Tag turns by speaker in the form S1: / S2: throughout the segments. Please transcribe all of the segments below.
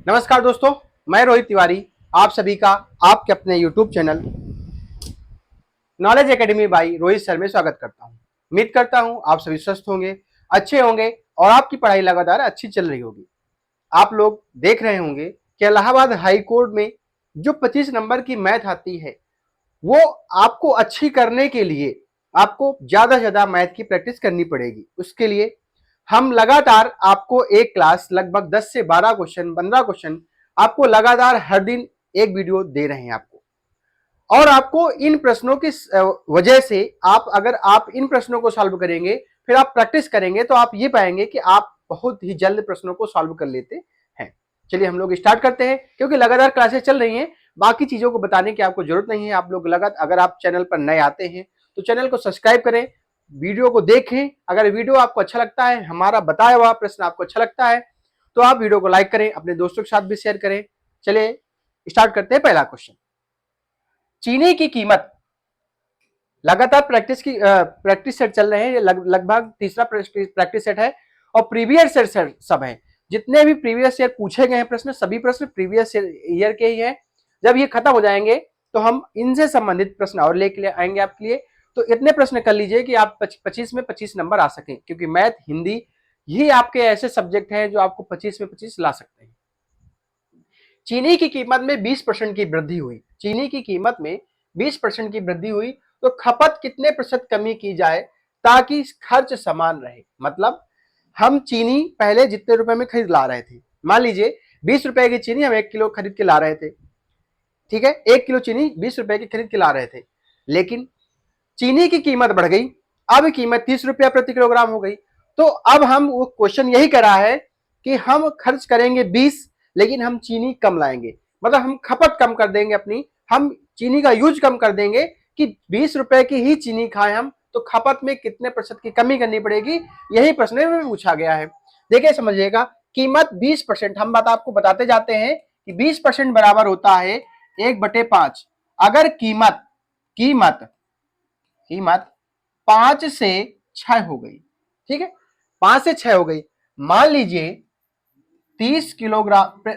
S1: नमस्कार दोस्तों, मैं रोहित तिवारी आप सभी का आपके अपने YouTube channel knowledge academy by Rohit sir में स्वागत करता हूं। उम्मीद करता हूं आप सभी स्वस्थ होंगे, अच्छे होंगे और आपकी पढ़ाई लगातार अच्छी चल रही होगी। आप लोग देख रहे होंगे कि इलाहाबाद हाई कोर्ट में जो 25 नंबर की मैथ आती है वो आपको अच्छी करने के लिए आपको ज्यादा से ज्यादा मैथ की प्रैक्टिस करनी पड़ेगी। उसके लिए हम लगातार आपको एक क्लास लगभग 10 से 12 क्वेश्चन 15 क्वेश्चन आपको लगातार हर दिन एक वीडियो दे रहे हैं आपको। और आपको इन प्रश्नों की वजह से अगर आप इन प्रश्नों को सॉल्व करेंगे, फिर आप प्रैक्टिस करेंगे तो आप ये पाएंगे कि आप बहुत ही जल्द प्रश्नों को सॉल्व कर लेते हैं। चलिए हम लोग स्टार्ट करते हैं, क्योंकि लगातार क्लासेस चल रही हैं, बाकी चीजों को बताने की आपको जरूरत नहीं है। आप लोग लगातार अगर आप चैनल पर नए आते हैं तो चैनल को सब्सक्राइब करें, वीडियो को देखें। अगर वीडियो आपको अच्छा लगता है, हमारा बताया हुआ प्रश्न आपको अच्छा लगता है तो आप वीडियो को लाइक करें, अपने दोस्तों के साथ भी शेयर करें। चलिए स्टार्ट करते हैं। पहला क्वेश्चन, चीनी की कीमत, लगातार प्रैक्टिस सेट चल रहे हैं, लगभग तीसरा प्रैक्टिस सेट है और प्रीवियस सेट सब है। जितने भी प्रीवियस ईयर पूछे गए हैं प्रश्न, सभी प्रश्न प्रीवियस ईयर के ही हैं। जब ये खत्म हो जाएंगे तो हम इनसे संबंधित प्रश्न और लेके आएंगे आपके लिए। तो इतने प्रश्न कर लीजिए कि आप 25 में 25 नंबर आ सकें, क्योंकि मैथ हिंदी ये आपके ऐसे सब्जेक्ट हैं जो आपको 25 में 25 ला सकते हैं। चीनी की कीमत में 20% की वृद्धि हुई। चीनी की कीमत में 20% की वृद्धि हुई तो खपत कितने प्रतिशत कमी की जाए ताकि खर्च समान रहे। मतलब हम चीनी पहले जितने रुपए में खरीद ला रहे थे, मान लीजिए 20 रुपए की चीनी हम 1 किलो खरीद के ला रहे थे, ठीक है, 1 किलो चीनी 20 रुपए की खरीद के ला रहे थे, लेकिन चीनी की कीमत बढ़ गई, अब कीमत 30 रुपया प्रति किलोग्राम हो गई। तो अब हम वो क्वेश्चन यही करा है कि हम खर्च करेंगे 20, लेकिन हम चीनी कम लाएंगे, मतलब हम खपत कम कर देंगे अपनी, हम चीनी का यूज कम कर देंगे कि 20 रुपए की ही चीनी खाएं हम, तो खपत में कितने प्रतिशत की कमी करनी पड़ेगी, यही प्रश्न में पूछा गया है। देखिए समझिएगा, कीमत 20%, हम बात आपको बताते जाते हैं कि 20% बराबर होता है 1/5। अगर कीमत कीमत कीमत 5 से 6 हो गई, ठीक है, 5 से 6 हो गई, मान लीजिए 30 किलोग्राम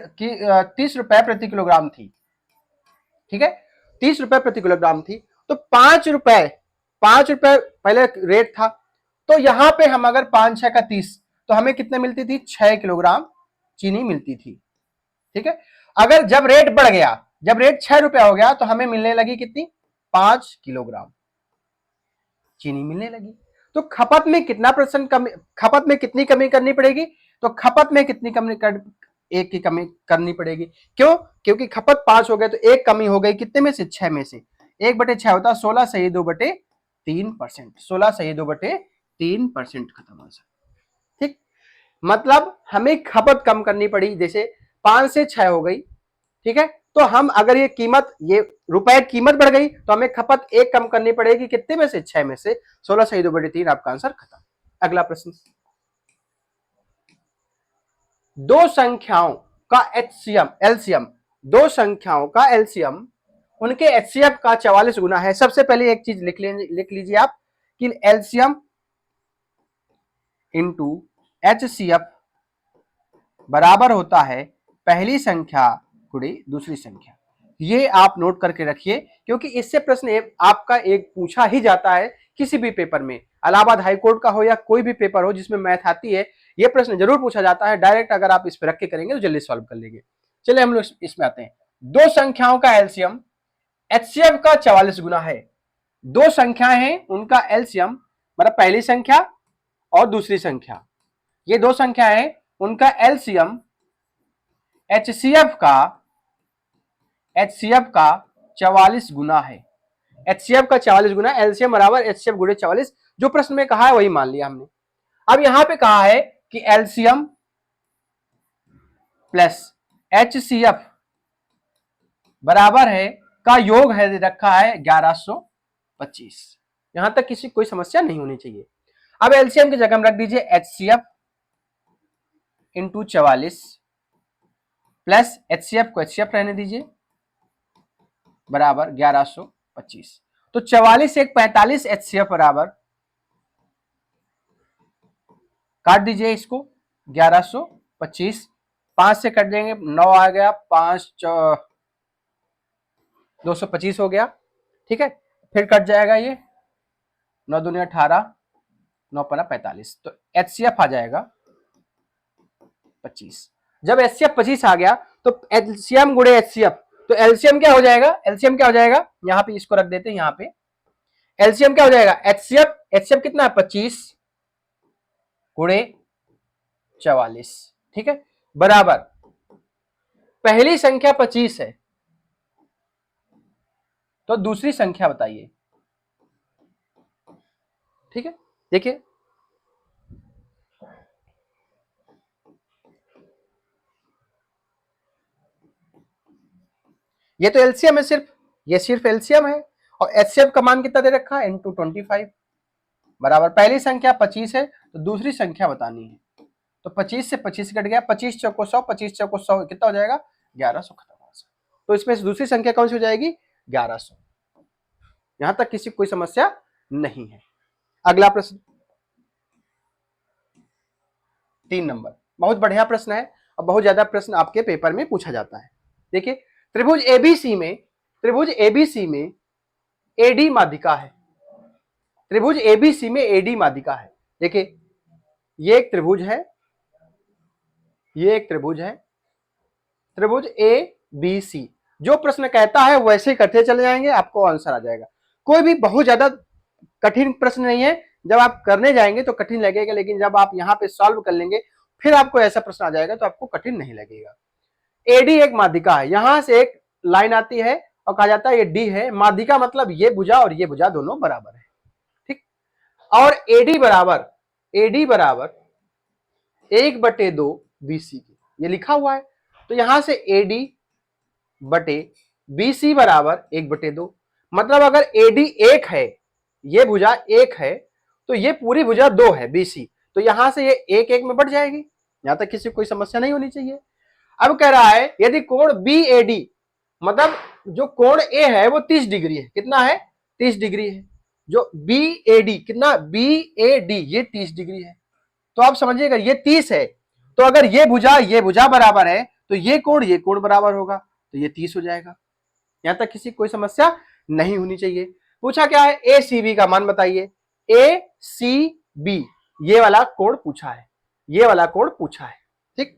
S1: 30 रुपए प्रति किलोग्राम थी, ठीक है, 30 रुपए प्रति किलोग्राम थी, तो 5 रुपए पहले रेट था। तो यहां पे हम अगर 5 6 का 30, तो हमें कितने मिलती थी, 6 किलोग्राम चीनी मिलती थी, ठीक है। अगर जब रेट बढ़ गया, जब रेट 6 रुपया हो गया, तो हमें मिलने लगी कितनी, 5 किलोग्राम चीनी मिलने लगी। तो खपत में कितना परसेंट कमी, खपत में कितनी कमी करनी पड़ेगी, तो खपत में कितनी कमी एक की कमी करनी पड़ेगी। क्यों, क्योंकि खपत 5 हो गए तो एक कमी हो गई, कितने में से, 6 में से। 1/6 होता 16 सही 2/3%, 16 सही 2/3% खत्म हो सकता, ठीक। मतलब हमें खपत कम करनी पड़ी, जैसे 5 से 6 हो गई, ठीक है, तो हम अगर ये रुपए कीमत बढ़ गई तो हमें खपत एक कम करनी पड़ेगी, कितने में से, 6 में से। 16 सही 2/3, आपका आंसर खत्म। अगला प्रश्न, दो संख्याओं का एलसीएम, दो संख्याओं का एलसीएम उनके एचसीएफ का 44 गुना है। सबसे पहले एक चीज लिख लीजिए आप कि एलसीएम इंटू एचसीएफ बराबर होता है पहली संख्या गुणे दूसरी संख्या। ये आप नोट करके रखिए, क्योंकि इससे प्रश्न आपका एक पूछा ही जाता है किसी भी पेपर में, इलाहाबाद हाईकोर्ट का हो या कोई भी पेपर हो जिसमें मैथ आती है, ये प्रश्न जरूर पूछा जाता है। डायरेक्ट अगर आप इस पर रख के करेंगे तो जल्दी सॉल्व कर लेंगे। चलिए हम लोग इसमें आते हैं। दो संख्याओं का एलसीएम एचसीएफ का 44 गुना है। दो संख्याएं हैं, उनका एलसीएम मतलब पहली संख्या और दूसरी संख्या, ये दो संख्या है, उनका एलसीएम एचसीएफ का 44 गुना है। एचसीएफ का 44 गुना, एलसीएम बराबर एचसीएफ गुणे 44, जो प्रश्न में कहा है वही मान लिया हमने। अब यहां पे कहा है कि एलसीएम प्लस एचसीएफ बराबर है का योग है, रखा है 1125। यहां तक किसी कोई समस्या नहीं होनी चाहिए। अब एलसीएम की जगह हम रख दीजिए एचसीएफ इंटू 44 प्लस एचसीएफ को एचसीएफ रहने दीजिए बराबर 1125। तो 44 एक 45 एचसीएफ बराबर, काट दीजिए इसको, 1125 5 से कट देंगे, 9 आ गया, 5 225 हो गया, ठीक है। फिर कट जाएगा ये 9 दूनी 18, 9 पना 45, तो एचसीएफ आ जाएगा 25। जब एचसीएफ 25 आ गया तो एलसीएम गुणे एचसीएफ, तो एलसीएम क्या हो जाएगा, एलसीएम क्या हो जाएगा, यहां पे इसको रख देते हैं, यहां पे एलसीएम क्या हो जाएगा, एचसीएफ, एचसीएफ कितना है 25 गुणे 44, ठीक है, बराबर पहली संख्या 25 है तो दूसरी संख्या बताइए, ठीक है। देखिए ये तो एलसीएम है, सिर्फ ये सिर्फ एलसीएम है, और एचसीएफ का मान कितना दे रखा है, इंटू 25, बराबर पहली संख्या 25 है तो दूसरी संख्या बतानी है, तो 25 से 25 कट गया, 25 चौको 100, 25 चौको 100 कितना हो जाएगा 1100, खत्म। तो इसमें से दूसरी संख्या कौन सी हो जाएगी 1100। यहां तक किसी कोई समस्या नहीं है। अगला प्रश्न 3 नंबर, बहुत बढ़िया प्रश्न है और बहुत ज्यादा प्रश्न आपके पेपर में पूछा जाता है। देखिए त्रिभुज एबीसी में एडी माध्यिका है, त्रिभुज एबीसी में एडी माध्यिका है। देखिए ये एक त्रिभुज है, ये एक त्रिभुज है, त्रिभुज ए बी सी, जो प्रश्न कहता है वैसे करते चले जाएंगे, आपको आंसर आ जाएगा। कोई भी बहुत ज्यादा कठिन प्रश्न नहीं है, जब आप करने जाएंगे तो कठिन लगेगा, लेकिन जब आप यहाँ पे सॉल्व कर लेंगे फिर आपको ऐसा प्रश्न आ जाएगा तो आपको कठिन नहीं लगेगा। एडी एक माध्यिका है, यहां से एक लाइन आती है और कहा जाता है ये डी है, माध्यिका मतलब ये भुजा और ये भुजा दोनों बराबर है, ठीक। और एडी बराबर 1/2 बीसी की, ये लिखा हुआ है, तो यहां से एडी बटे बीसी बराबर 1/2, मतलब अगर एडी 1 है, ये भुजा 1 है, तो ये पूरी भुजा 2 है बीसी, तो यहां से ये 1 में बढ़ जाएगी, यहां तक किसी कोई समस्या नहीं होनी चाहिए। अब कह रहा है यदि कोण बी एडी, मतलब जो कोण ए है वो 30 डिग्री है, कितना है 30 डिग्री है, जो बी एडी कितना बी ए डी ये 30 डिग्री है, तो आप समझिएगा ये 30 है, तो अगर ये भुजा बराबर है तो ये कोण बराबर होगा, तो ये 30 हो जाएगा। यहां तक किसी कोई समस्या नहीं होनी चाहिए। पूछा क्या है, ए सी बी का मान बताइए, ए सी बी ये वाला कोण पूछा है, ये वाला कोण पूछा है, ठीक।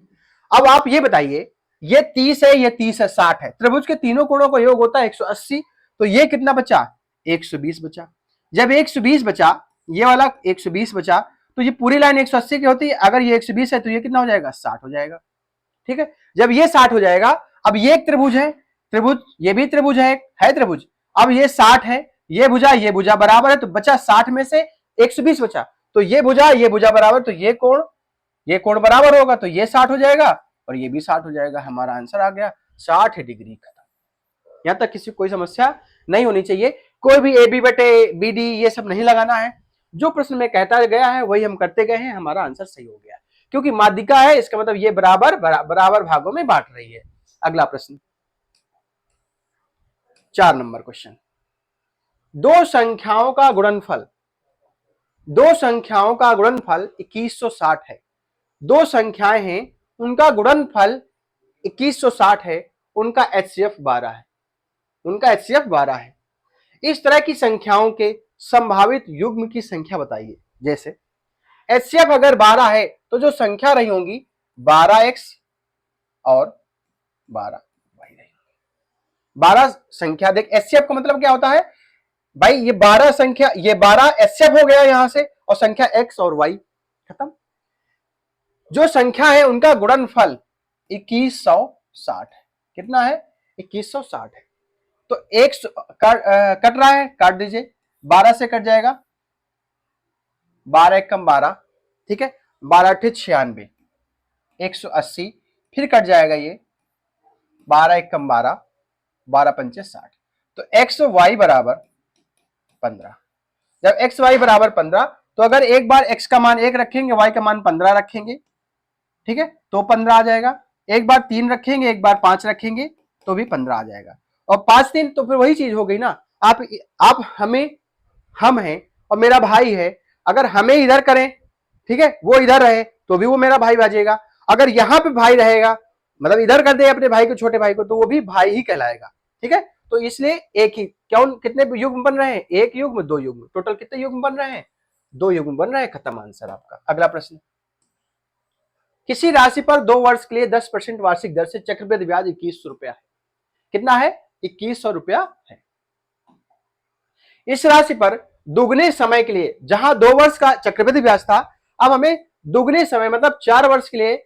S1: अब आप ये बताइए ये 30 है, ये 30 है, 60 है, त्रिभुज के तीनों कोणों का योग होता है 180, तो ये कितना बचा 120 बचा। जब 120 बचा, ये वाला 120 बचा, तो ये पूरी लाइन 180 की होती है, अगर ये 120 है तो ये कितना हो जाएगा 60 हो जाएगा, ठीक है। जब ये 60 हो जाएगा, अब ये एक त्रिभुज है, त्रिभुज ये भी त्रिभुज है त्रिभुज, अब ये 60 है, ये भुजा बराबर है, तो बचा 60 में से 120 बचा, तो ये भुजा बराबर, तो ये कोण बराबर होगा, तो ये 60 हो जाएगा और ये भी 60 हो जाएगा, हमारा आंसर आ गया 60 डिग्री, खत्म। यहां तक किसी कोई समस्या नहीं होनी चाहिए। कोई भी ए बी बटे बी डी ये सब नहीं लगाना है, जो प्रश्न में कहता गया है वही हम करते गए हैं, हमारा आंसर सही हो गया, क्योंकि माध्यिका है इसका मतलब ये बराबर भागों में बांट रही है। अगला प्रश्न 4 नंबर क्वेश्चन, दो संख्याओं का गुणनफल 2160 है, दो संख्याएं हैं उनका गुणनफल 2160 है, उनका एचसीएफ 12 है, उनका एचसीएफ 12 है। इस तरह की संख्याओं के संभावित युग्म की संख्या बताइए। जैसे एचसीएफ अगर 12 है तो जो संख्या रही होंगी 12x और 12y रही, 12 संख्या, देख एचसीएफ का मतलब क्या होता है भाई, ये 12 संख्या, ये 12 एचसीएफ हो गया यहां से, और संख्या x और y, खत्म। जो संख्या है उनका गुणनफल 2160 है, कितना है 2160 है, तो एक कट रहा है, काट दीजिए, 12 से कट जाएगा, 12 एकम 12, ठीक है, 12 अट्ठे 96, 180, फिर कट जाएगा ये 12 एकम 12, 12 पंचे 60, तो एक्स वाई बराबर 15। जब एक्स वाई बराबर 15, तो अगर एक बार एक्स का मान 1 रखेंगे, वाई का मान 15 रखेंगे, ठीक है, तो 15 आ जाएगा। एक बार 3 रखेंगे, एक बार 5 रखेंगे तो भी 15 आ जाएगा, और 5 3 तो फिर वही चीज हो गई ना, आप हमें, हम हैं और मेरा भाई है, अगर हमें इधर करें, ठीक है, वो इधर रहे तो भी वो मेरा भाई बाजेगा, अगर यहां पे भाई रहेगा मतलब इधर कर दे अपने भाई को, छोटे भाई को, तो वो भी भाई ही कहलाएगा। ठीक है, तो इसलिए एक ही, क्यों, कितने युग्म बन रहे हैं, एक युग्म, दो युग्म, टोटल कितने युग्म बन रहे हैं, दो युग्म बन रहे हैं। खत्म आंसर आपका। अगला प्रश्न, किसी राशि पर 2 वर्ष के लिए 10% वार्षिक दर से चक्रवृद्धि ब्याज 2100 रुपया है। कितना है, 2100 रुपया है। इस राशि पर दुगने समय के लिए, जहां 2 वर्ष का चक्रवृद्धि ब्याज था, अब हमें दुगने समय मतलब 4 वर्ष के लिए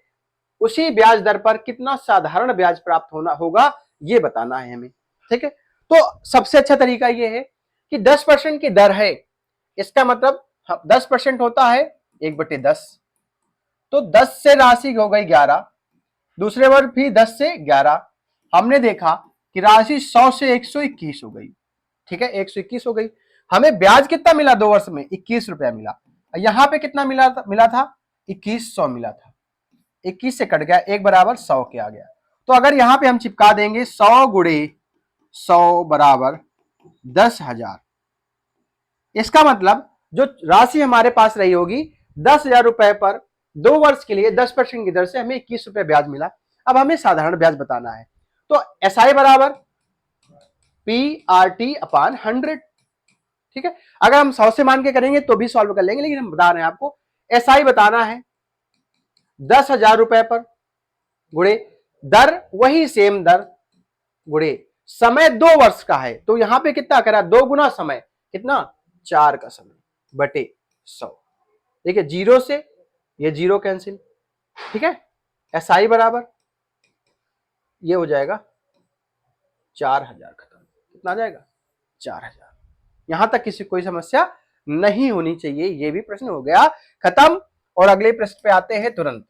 S1: उसी ब्याज दर पर कितना साधारण ब्याज प्राप्त होना होगा, ये बताना है हमें। ठीक है, तो सबसे अच्छा तरीका ये है कि 10% की दर है, इसका मतलब 10% होता है 1/10, तो 10 से राशि हो गई 11, दूसरे वर्ग भी 10 से 11। हमने देखा कि राशि 100 से 121 हो गई। ठीक है, 121 हो गई। हमें ब्याज कितना मिला 2 वर्ष में, 21 रुपया मिला। यहां पे कितना मिला था 2100 मिला था। 21 से कट गया, 1 बराबर 100 के आ गया। तो अगर यहां पे हम चिपका देंगे 100 गुणे 100 बराबर 10,000, इसका मतलब जो राशि हमारे पास रही होगी 10,000 रुपए पर 2 वर्ष के लिए 10% की दर से हमें 21 रुपए ब्याज मिला। अब हमें साधारण ब्याज बताना है, तो SI बराबर PRT अपान 100। ठीक है, अगर हम 100 से मान के करेंगे तो भी सॉल्व कर लेंगे, लेकिन हम बता रहे हैं आपको SI बताना है 10,000 रुपए पर गुणे दर, वही सेम दर गुणे समय 2 वर्ष का है, तो यहां पे कितना करा, 2 गुना समय, कितना 4 का समय बटे 100। देखिए 0 से ये 0 कैंसिल। ठीक है, SI बराबर ये हो जाएगा 4000, खत्म। कितना आ जाएगा 4000। यहां तक किसी कोई समस्या नहीं होनी चाहिए। ये भी प्रश्न हो गया खत्म। और अगले प्रश्न पे आते हैं तुरंत।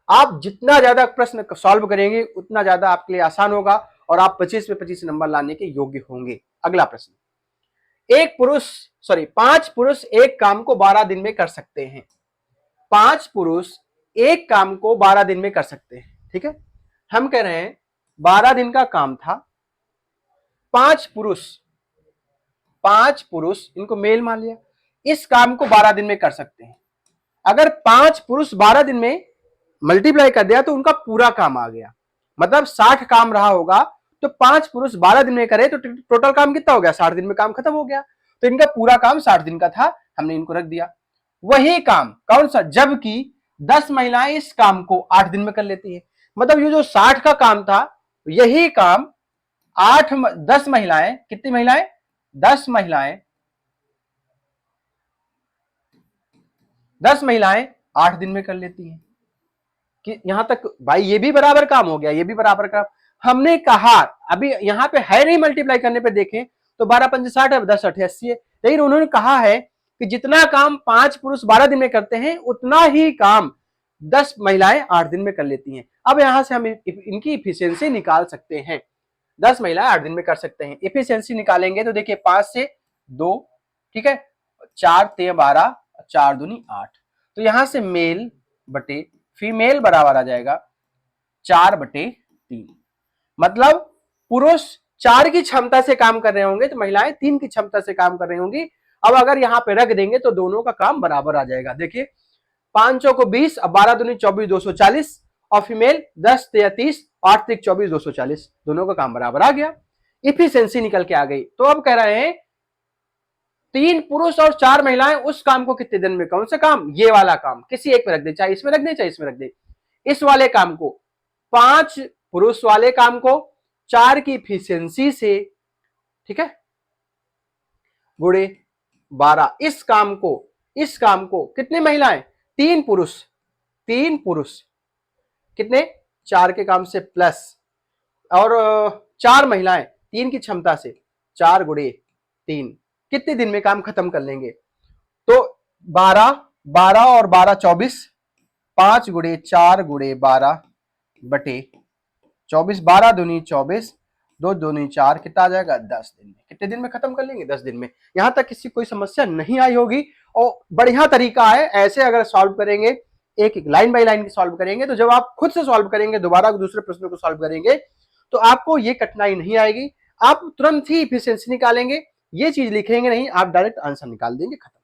S1: आप जितना ज्यादा प्रश्न सॉल्व करेंगे उतना ज्यादा आपके लिए आसान होगा और आप 25 में 25 नंबर लाने के योग्य होंगे। अगला प्रश्न, 5 पुरुष एक काम को 12 दिन में कर सकते हैं। 5 पुरुष एक काम को 12 दिन में कर सकते हैं। ठीक है, हम कह रहे हैं 12 दिन का काम था, 5 पुरुष इनको मेल मान लिया, इस काम को 12 दिन में कर सकते हैं। अगर 5 पुरुष 12 दिन में मल्टीप्लाई कर दिया तो उनका पूरा काम आ गया, मतलब 60 काम रहा होगा, तो 5 पुरुष 12 दिन में करे तो टोटल काम कितना हो गया, 60 दिन में काम खत्म हो गया। तो इनका पूरा काम 60 दिन का था, हमने इनको रख दिया। वही काम कौन सा, जबकि 10 महिलाएं इस काम को 8 दिन में कर लेती है। मतलब ये जो 60 का काम था, यही काम 10 महिलाएं, कितनी महिलाएं, 10 महिलाएं 8 दिन में कर लेती हैं। कि यहां तक भाई ये भी बराबर काम हो गया, ये भी बराबर काम। हमने कहा अभी यहां पे है नहीं, मल्टीप्लाई करने पे देखें तो 12 पंजे 60 है, 10 8 80 है, लेकिन उन्होंने कहा है कि जितना काम 5 पुरुष 12 दिन में करते हैं उतना ही काम 10 महिलाएं 8 दिन में कर लेती हैं। अब यहां से हम इनकी इफिशियंसी निकाल सकते हैं। 10 महिलाएं 8 दिन में कर सकते हैं, इफिशियंसी निकालेंगे तो देखिए 5 से 2, ठीक है, 4 3 12, 4 दूनी 8, तो यहां से मेल बटे फीमेल बराबर आ जाएगा 4/3। मतलब पुरुष 4 की क्षमता से काम कर रहे होंगे तो महिलाएं 3 की क्षमता से काम कर रही होंगी। अब अगर यहां पे रख देंगे तो दोनों का काम बराबर आ जाएगा। देखिए 5 को 20, अब 12 दूनी 24, 240, और फीमेल 10 या 30, 8 3 24, 240, दोनों का काम बराबर आ गया, इफिशियंसी निकल के आ गई। तो अब कह रहे हैं 3 पुरुष और 4 महिलाएं उस काम को कितने दिन में, कौन सा काम, ये वाला काम, किसी एक में रख दे, चाहे इसमें रख दे चाहे इसमें रख दे, इस वाले काम को 5 पुरुष वाले काम को 4 की इफिशियंसी से, ठीक है, गुणे 12, इस काम को कितने महिलाएं, 3 पुरुष कितने, 4 के काम से प्लस, और 4 महिलाएं 3 की क्षमता से, 4 गुणे 3, कितने दिन में काम खत्म कर लेंगे, तो 12 और 12 24, 5 गुणे 4 गुणे 12 बटे 24, 12 दूनी 24, 2 दूनी 4, कितना आ जाएगा 10 दिन में। कितने दिन में खत्म कर लेंगे, 10 दिन में। यहां तक किसी कोई समस्या नहीं आई होगी और बढ़िया तरीका है। ऐसे अगर सॉल्व करेंगे, एक एक लाइन बाय लाइन सॉल्व करेंगे, तो जब आप खुद से सॉल्व करेंगे, दोबारा दूसरे प्रश्नों को सॉल्व करेंगे, तो आपको ये कठिनाई नहीं आएगी, आप तुरंत ही इफिशियंसी निकालेंगे, ये चीज लिखेंगे नहीं, आप डायरेक्ट आंसर निकाल देंगे, खत्म।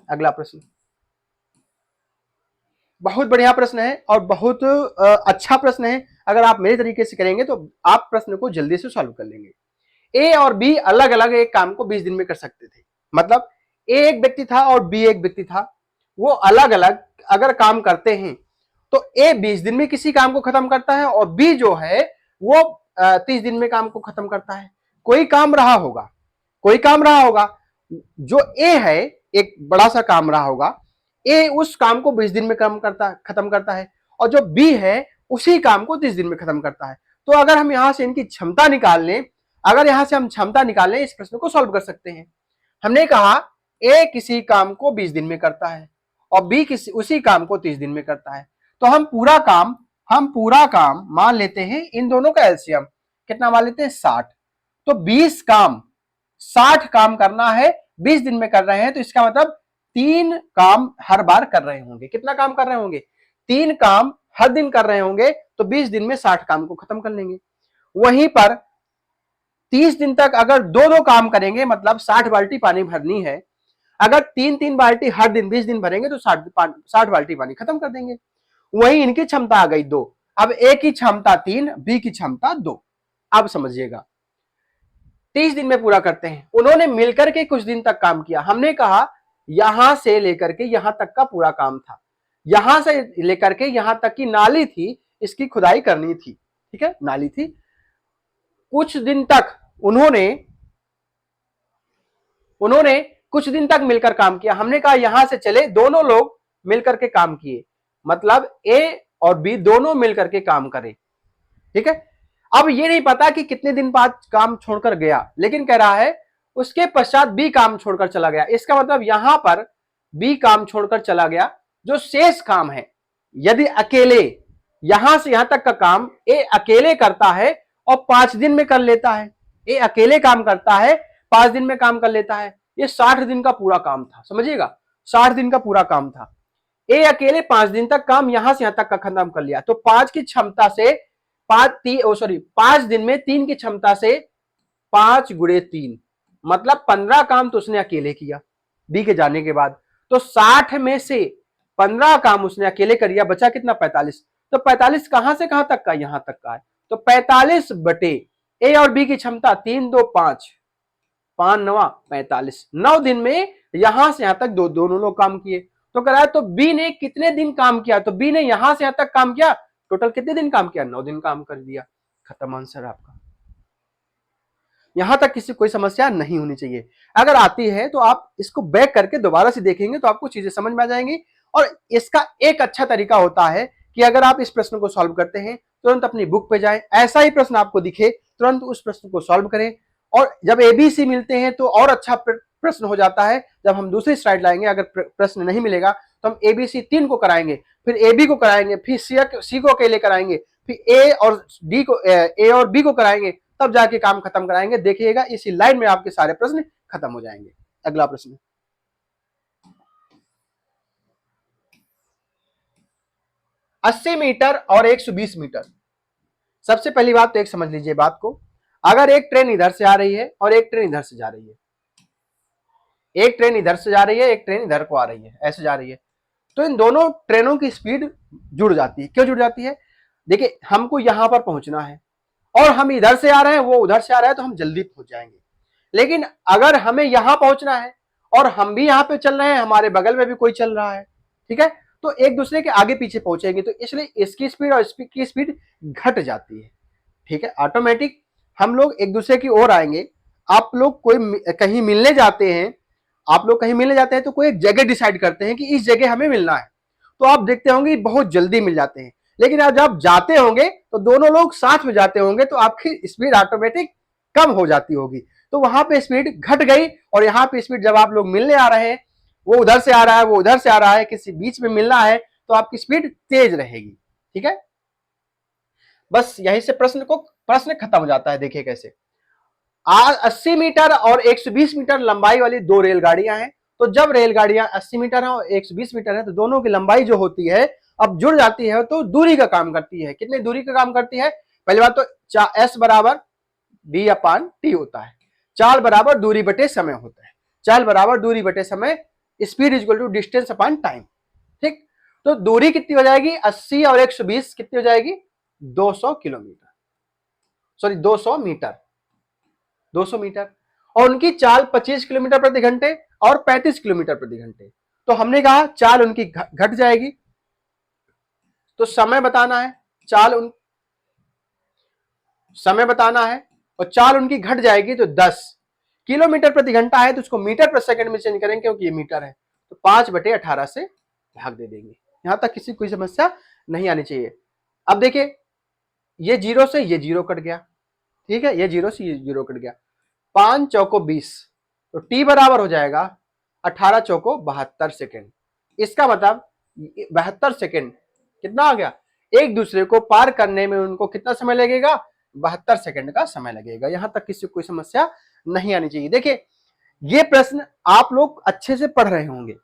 S1: अगला प्रश्न, बहुत बढ़िया प्रश्न है और बहुत अच्छा प्रश्न है। अगर आप मेरे तरीके से करेंगे तो आप प्रश्न को जल्दी से सॉल्व कर लेंगे। ए और बी अलग अलग एक काम को 20 दिन में कर सकते थे। मतलब ए एक व्यक्ति था और बी एक व्यक्ति था, वो अलग अलग अगर काम करते हैं तो ए 20 दिन में किसी काम को खत्म करता है और बी जो है वो 30 दिन में काम को खत्म करता है। कोई काम रहा होगा, कोई काम रहा होगा, जो ए है एक बड़ा सा काम रहा होगा, ए उस काम को 20 दिन में खत्म करता है और जो बी है उसी काम को 30 दिन में खत्म करता है। तो अगर हम यहां से इनकी क्षमता निकाल लें, अगर यहां से हम क्षमता निकाल लें, इस प्रश्न को सॉल्व कर सकते हैं। हमने कहा ए किसी काम को 20 दिन में करता है और बी किसी उसी काम को 30 दिन में करता है। तो हम पूरा काम मान लेते हैं, इन दोनों का एलसीएम कितना मान लेते हैं 60। तो 20 काम 60 काम करना है, 20 दिन में कर रहे हैं, तो इसका मतलब 3 काम हर बार कर रहे होंगे। कितना काम कर रहे होंगे? 3 काम हर दिन कर रहे होंगे, तो 20 दिन में 60 काम को खत्म कर लेंगे। वहीं पर 30 दिन तक अगर दो दो काम करेंगे, मतलब 60 बाल्टी पानी भरनी है, अगर 3-3 बाल्टी हर दिन 20 दिन भरेंगे तो 60 बाल्टी पानी खत्म कर देंगे। वही इनकी क्षमता आ गई 2। अब ए की क्षमता 3, बी की क्षमता 2। अब समझिएगा 30 दिन में पूरा करते हैं। उन्होंने मिलकर के कुछ दिन तक काम किया। हमने कहा यहां से लेकर के यहां तक का पूरा काम था, यहां से लेकर के यहां तक की नाली थी, इसकी खुदाई करनी थी, ठीक है, नाली थी। कुछ दिन तक उन्होंने कुछ दिन तक मिलकर काम किया। हमने कहा यहां से चले, दोनों लोग मिलकर के काम किए, मतलब ए और बी दोनों मिलकर के काम करें, ठीक है। अब ये नहीं पता कि कितने दिन बाद काम छोड़कर गया, लेकिन कह रहा है उसके पश्चात बी काम छोड़कर चला गया। इसका मतलब यहां पर बी काम छोड़कर चला गया। जो शेष काम है, यदि अकेले यहां से यहां तक का काम ए अकेले करता है और 5 दिन में कर लेता है, ए अकेले काम करता है 5 दिन में काम कर लेता है, ये 60 दिन का पूरा काम था। समझिएगा 60 दिन का पूरा काम था। ए अकेले 5 दिन तक काम यहां से यहां तक का खत्म कर लिया। तो 5 की क्षमता से 5 दिन में 3 की क्षमता से 5 गुणे 3, मतलब 15 काम तो उसने अकेले किया बी के जाने के बाद। तो 60 में से 15 काम उसने अकेले कर लिया, बचा कितना 45। तो 45 कहां से कहां तक का? यहां तक का है। तो 45 बटे ए और बी की क्षमता 3 2 5, 5 9 45, 9 दिन में यहां से यहां तक दोनों लोग काम किए। तो कह रहा है तो बी ने कितने दिन काम किया? तो बी ने यहां से यहां तक काम किया, टोटल कितने दिन काम किया? 9 दिन काम कर दिया। खत्म आंसर आपका। यहां तक किसी कोई समस्या नहीं होनी चाहिए। अगर आती है तो आप इसको बैक करके दोबारा से देखेंगे तो आपको चीजें समझ में आ जाएंगी। और इसका एक अच्छा तरीका होता है कि अगर आप इस प्रश्न को सॉल्व करते हैं, तुरंत अपनी बुक पे जाएं, ऐसा ही प्रश्न आपको दिखे तुरंत उस प्रश्न को सॉल्व करें। और जब एबीसी मिलते हैं तो और अच्छा प्रश्न हो जाता है। जब हम दूसरी स्लाइड लाएंगे, अगर प्रश्न नहीं मिलेगा तो हम एबीसी 3 को कराएंगे, फिर ए को कराएंगे, फिर सी को अकेले कराएंगे, फिर ए और बी को कराएंगे, तब जाके काम खत्म कराएंगे। देखिएगा इसी लाइन में आपके सारे प्रश्न खत्म हो जाएंगे। अगला प्रश्न, 80 मीटर और 120 मीटर। सबसे पहली बात तो एक समझ लीजिए बात को, अगर एक ट्रेन इधर से आ रही है और एक ट्रेन इधर से जा रही है, एक ट्रेन इधर से जा रही है, एक ट्रेन इधर को आ रही है, ऐसे जा रही है, तो इन दोनों ट्रेनों की स्पीड जुड़ जाती है। क्यों जुड़ जाती है? देखिए हमको यहां पर पहुंचना है और हम इधर से आ रहे हैं, वो उधर से आ रहा है, तो हम जल्दी पहुंच जाएंगे। लेकिन अगर हमें यहां पहुंचना है और हम भी यहां पे चल रहे हैं, हमारे बगल में भी कोई चल रहा है, ठीक है, तो एक दूसरे के आगे पीछे पहुंचेंगे, तो इसलिए इसकी स्पीड और इसकी स्पीड घट जाती है, ठीक है। ऑटोमेटिक हम लोग एक दूसरे की ओर आएंगे। आप लोग कहीं मिलने जाते हैं, आप लोग कहीं मिलने जाते हैं तो कोई एक जगह डिसाइड करते हैं कि इस जगह हमें मिलना है, तो आप देखते होंगे बहुत जल्दी मिल जाते हैं। लेकिन आज आप जाते होंगे तो दोनों लोग साथ में जाते होंगे, तो आपकी स्पीड ऑटोमेटिक कम हो जाती होगी, तो वहां पे स्पीड घट गई। और यहाँ पे स्पीड जब आप लोग मिलने आ रहे हैं, वो उधर से आ रहा है, वो उधर से आ रहा है, किसी बीच में मिलना है, तो आपकी स्पीड तेज रहेगी, ठीक है। बस यहीं से प्रश्न खत्म हो जाता है। देखिए कैसे, आज 80 मीटर और 120 मीटर लंबाई वाली दो रेलगाड़ियां हैं। तो जब रेलगाड़ियां 80 मीटर है और 120 मीटर है, तो दोनों की लंबाई जो होती है अब जुड़ जाती है, तो दूरी का काम करती है। कितनी दूरी का काम करती है? पहली बात तो एस बराबर डी अपान टी होता है। चाल बराबर दूरी बटे समय होता है। चाल बराबर दूरी बटे समय, speed is equal to distance upon time, ठीक। तो दूरी कितनी हो जाएगी 80 और 120 कितनी हो जाएगी 200 किलोमीटर, सॉरी 200 मीटर, 200 मीटर। और उनकी चाल 25 किलोमीटर प्रति घंटे और 35 किलोमीटर प्रति घंटे। तो हमने कहा चाल उनकी घट जाएगी, तो समय बताना है, समय बताना है और चाल उनकी घट जाएगी। तो 10 किलोमीटर प्रति घंटा है तो उसको मीटर प्रति सेकंड में चेंज करेंगे क्योंकि ये मीटर है, तो 5/18 से भाग दे देंगे। यहां तक किसी कोई समस्या नहीं आनी चाहिए। अब देखिए ये जीरो से ये जीरो कट गया, ठीक है, ये जीरो से ये जीरो कट गया, 5 चौको 20, तो टी बराबर हो जाएगा 18 चौको 72 सेकेंड। इसका मतलब 72 सेकेंड कितना आ गया, एक दूसरे को पार करने में उनको कितना समय लगेगा 72 सेकेंड का समय लगेगा। यहां तक किसी को कोई समस्या नहीं आनी चाहिए। देखिए ये प्रश्न आप लोग अच्छे से पढ़ रहे होंगे,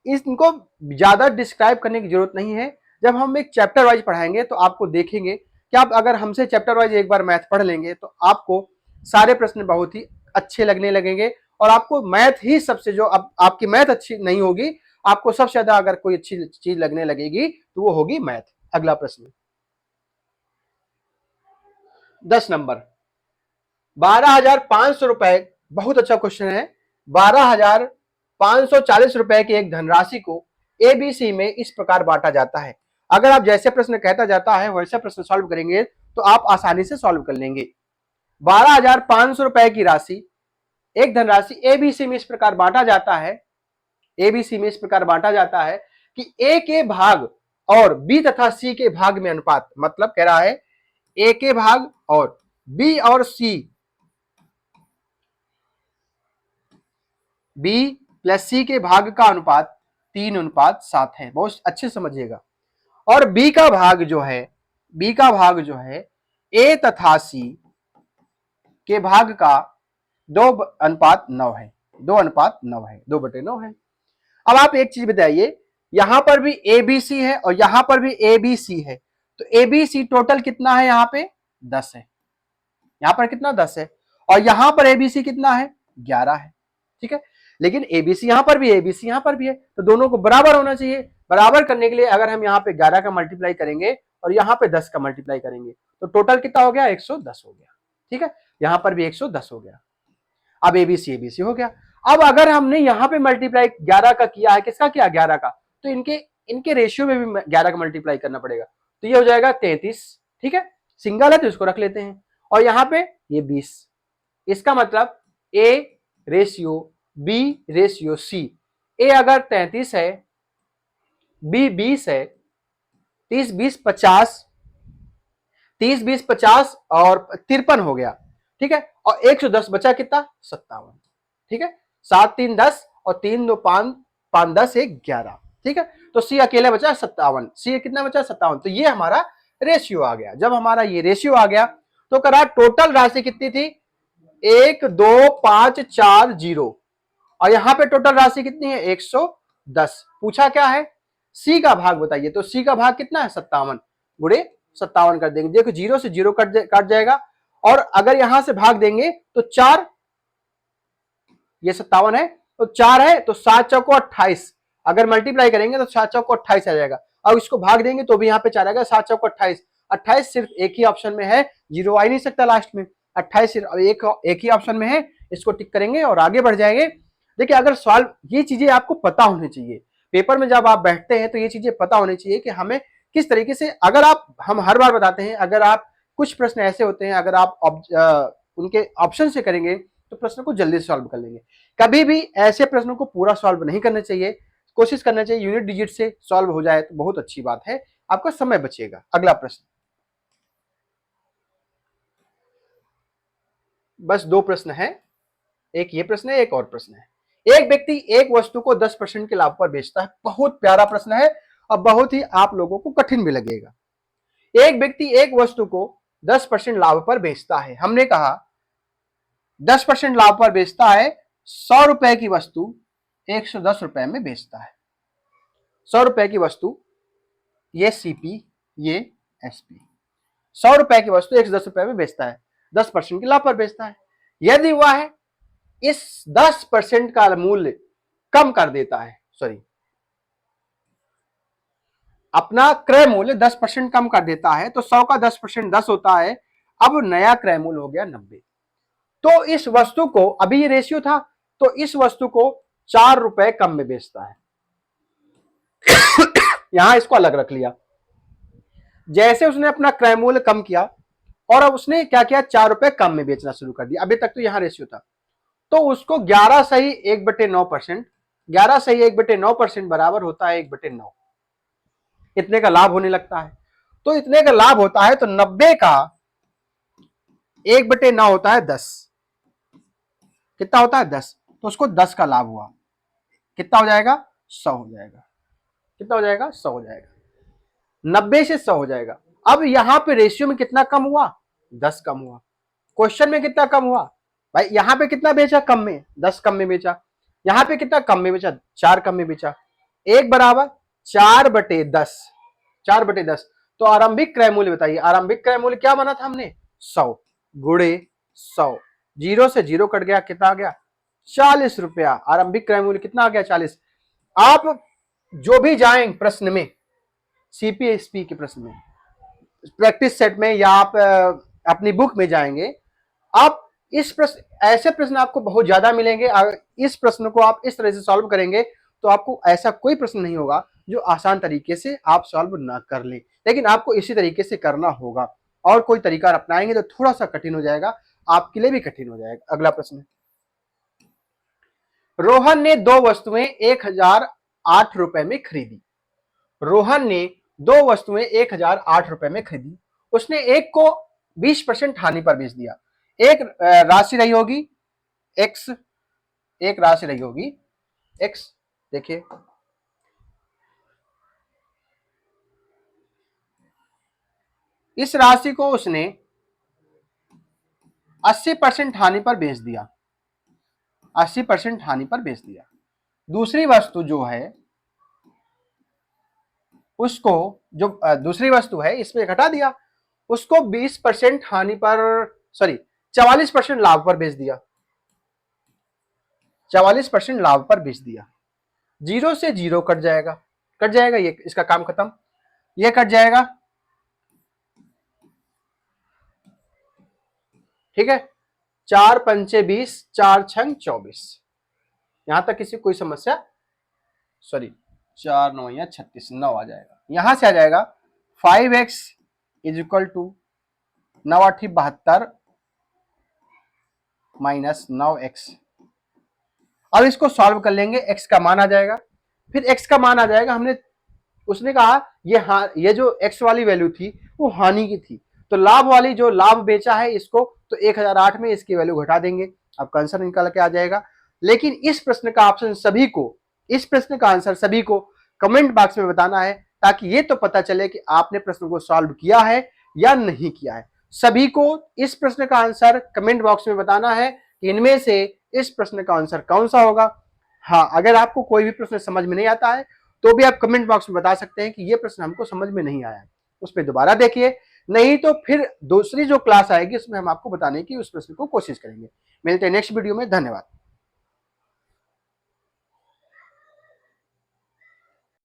S1: इनको ज्यादा डिस्क्राइब करने की जरूरत नहीं है। जब हम एक चैप्टर वाइज पढ़ाएंगे तो आपको देखेंगे कि आप अगर हमसे चैप्टर वाइज एक बार मैथ पढ़ लेंगे तो आपको सारे प्रश्न बहुत ही अच्छे लगने लगेंगे और आपको मैथ ही सबसे, जो अब आपकी मैथ अच्छी नहीं होगी, आपको सबसे ज्यादा अगर कोई अच्छी चीज लगने लगेगी तो वो होगी मैथ। अगला प्रश्न 10 नंबर, 12,500 रुपए, बहुत अच्छा क्वेश्चन है। 12,540 रुपए की एक धनराशि को एबीसी में इस प्रकार बांटा जाता है। अगर आप जैसे प्रश्न कहता जाता है वैसे प्रश्न सॉल्व करेंगे तो आप आसानी से सॉल्व कर लेंगे। 12,500 रुपए की राशि, एक धनराशि एबीसी में इस प्रकार बांटा जाता है, एबीसी में इस प्रकार बांटा जाता है कि ए के भाग और बी तथा सी के भाग में अनुपात, मतलब कह रहा है ए के भाग और बी और सी, बी प्लस सी के भाग का अनुपात 3:7 है। बहुत अच्छे समझिएगा। और बी का भाग जो है, बी का भाग जो है ए तथा सी के भाग का 2:9 है, 2:9 है, 2/9 है। अब आप एक चीज बताइए, यहां पर भी एबीसी है और यहां पर भी एबीसी है, तो एबीसी टोटल कितना है, यहां पे 10 है, यहां पर कितना 10 है, और यहां पर एबीसी कितना है 11 है, ठीक है। लेकिन एबीसी यहां पर भी है, एबीसी यहां पर भी है, तो दोनों को बराबर होना चाहिए। बराबर करने के लिए अगर हम यहाँ पे 11 का मल्टीप्लाई करेंगे और यहाँ पे 10 का मल्टीप्लाई करेंगे तो टोटल कितना हो गया 110 हो गया, ठीक है। यहां पर भी 110 हो गया। अब एबीसी एबीसी हो गया। अब अगर हमने यहाँ पे मल्टीप्लाई 11 का किया है, किसका किया 11 का, तो इनके इनके रेशियो में भी 11 का मल्टीप्लाई करना पड़ेगा, तो ये हो जाएगा 33, ठीक है। सिंगल है तो इसको रख लेते हैं, और यहाँ पे ये 20। इसका मतलब A ratio B ratio C, A अगर 33 है, बी 20 है, 30 20 50, 30 20 50 और 53 हो गया, ठीक है। और 110 बचा कितना 57, ठीक है। 7 3 10 और 3 2 5 5 10 1 11, ठीक है। तो सी अकेले बचा 57, सी कितना बचा 57, तो ये हमारा रेशियो आ गया। जब हमारा ये रेशियो आ गया तो करा टोटल राशि कितनी थी 1 2 5 4 0, और यहां पे टोटल राशि कितनी है 110। पूछा क्या है सी का भाग बताइए, तो सी का भाग कितना है 57 गुणे 57 कर देंगे। देखो जीरो से जीरो कट जाएगा, और अगर यहां से भाग देंगे तो 4, ये 57 है तो 4 है तो 7 चौको 28, अगर मल्टीप्लाई करेंगे तो 7 चौको 28 आ जाएगा। अब इसको भाग देंगे तो भी यहाँ पे 4 आएगा, 7 चौको 28, 28 सिर्फ एक ही ऑप्शन में है, जीरो आ ही नहीं सकता लास्ट में, 28 सिर्फ एक ही ऑप्शन में है, इसको टिक करेंगे और आगे बढ़ जाएंगे। देखिए अगर सॉल्व, ये चीजें आपको पता होनी चाहिए, पेपर में जब आप बैठते हैं तो ये चीजें पता होनी चाहिए कि हमें किस तरीके से, अगर आप, हम हर बार बताते हैं, अगर आप कुछ प्रश्न ऐसे होते हैं अगर आप उनके ऑप्शन से करेंगे तो प्रश्न को जल्दी से सॉल्व कर लेंगे। कभी भी ऐसे प्रश्नों को पूरा सॉल्व नहीं करना चाहिए, कोशिश करना चाहिए यूनिट डिजिट से सॉल्व हो जाए तो बहुत अच्छी बात है, आपका समय बचेगा। अगला प्रश्न, बस 2 प्रश्न है, एक ये प्रश्न है एक और प्रश्न है। एक व्यक्ति एक वस्तु को 10% के लाभ पर बेचता है, बहुत प्यारा प्रश्न है और बहुत ही आप लोगों को कठिन भी लगेगा। एक व्यक्ति एक वस्तु को 10% लाभ पर बेचता है, हमने कहा 10% लाभ पर बेचता है, 100 रुपए की वस्तु 110 रुपए में बेचता है। 100 रुपए की वस्तु, ये सीपी ये एसपी, 100 रुपए की वस्तु 110 रुपए में बेचता है, 10% के लाभ पर बेचता है। यदि वह इस 10% का मूल्य कम कर देता है, सॉरी अपना क्रय मूल्य 10% कम कर देता है, तो 100 का 10% 10 होता है। अब नया क्रय मूल्य हो गया 90। तो इस वस्तु को, अभी ये रेशियो था, तो इस वस्तु को 4 रुपए कम में बेचता है। यहां इसको अलग रख लिया। जैसे उसने अपना क्रय मूल्य कम किया और अब उसने क्या किया, 4 रुपए कम में बेचना शुरू कर दिया। अभी तक तो यहां रेशियो था, तो उसको 11 सही 1/9%, 11 सही 1/9% बराबर होता है 1/9, इतने का लाभ होने लगता है। तो इतने का लाभ होता है, तो 90 का 1/9 होता है 10। कितना होता है, 10। तो उसको 10 का लाभ हुआ। कितना हो जाएगा, 100 हो जाएगा। कितना हो जाएगा, 100 हो जाएगा। 90 से 100 हो जाएगा। अब यहां पे रेशियो में कितना कम हुआ, 10 कम हुआ। क्वेश्चन में कितना कम हुआ भाई, यहां पे कितना बेचा, कम में, 10 कम में बेचा। यहां पे कितना कम में बेचा, 4 कम में बेचा। एक बराबर 4/10, 4/10। तो आरंभिक क्रय मूल्य बताइए, आरंभिक क्रय मूल्य क्या बना था हमने, 100 गुणे 100, जीरो से जीरो कट गया, कितना आ गया, 40 रुपया। आरंभिक क्रय मूल्य कितना आ गया, 40। आप जो भी जाएं प्रश्न में, सीपीएसपी के प्रश्न में, प्रैक्टिस सेट में, या आप अपनी बुक में जाएंगे, आप इस प्रश्न, ऐसे प्रश्न आपको बहुत ज्यादा मिलेंगे। इस प्रश्न को आप इस तरह से सॉल्व करेंगे तो आपको ऐसा कोई प्रश्न नहीं होगा जो आसान तरीके से आप सॉल्व ना कर लें, लेकिन आपको इसी तरीके से करना होगा। और कोई तरीका अपनाएंगे तो थोड़ा सा कठिन हो जाएगा, आपके लिए भी कठिन हो जाएगा। अगला प्रश्न, रोहन ने दो वस्तुएं 1008 रुपए में खरीदी। रोहन ने दो वस्तुएं 1008 रुपए में खरीदी। उसने एक को 20% हानि पर बेच दिया। एक राशि रही होगी एक्स, एक राशि रही होगी एक्स। देखिए, इस राशि को उसने 80% हानि पर बेच दिया, 80% हानि पर बेच दिया। दूसरी वस्तु जो है उसको, जो दूसरी वस्तु है इसमें घटा दिया, उसको 20% हानि पर, सॉरी 44% लाभ पर बेच दिया, 44% लाभ पर बेच दिया। जीरो से जीरो कट जाएगा, कट जाएगा, ये इसका काम खत्म। ये कट जाएगा, ठीक है। 4 पंचे 20, 4 छंग 24। यहां तक किसी कोई समस्या, सॉरी 4 9 या 36, 9 आ जाएगा। यहां से आ जाएगा 5x is equal to 9 8 72 minus 9x। अब इसको सॉल्व कर लेंगे, x का मान आ जाएगा। फिर x का मान आ जाएगा, हमने, उसने कहा ये जो x वाली वैल्यू थी वो हानि की थी, तो लाभ वाली जो लाभ बेचा है इसको, तो 1008 में इसकी वैल्यू घटा देंगे, आपका आंसर निकल के आ जाएगा। लेकिन इस प्रश्न का ऑप्शन सभी को, इस प्रश्न का आंसर सभी को कमेंट बॉक्स में बताना है, ताकि ये तो पता चले कि आपने प्रश्न को सॉल्व किया है या नहीं किया है। सभी को इस प्रश्न का आंसर कमेंट बॉक्स में बताना है कि इनमें से इस प्रश्न का आंसर कौन सा होगा। हाँ, अगर आपको कोई भी प्रश्न समझ में नहीं आता है तो भी आप कमेंट बॉक्स में बता सकते हैं कि ये प्रश्न हमको समझ में नहीं आया, उस पर दोबारा देखिए, नहीं तो फिर दूसरी जो क्लास आएगी उसमें हम आपको बताने की उस प्रश्न को कोशिश करेंगे। मिलते हैं नेक्स्ट वीडियो में, धन्यवाद।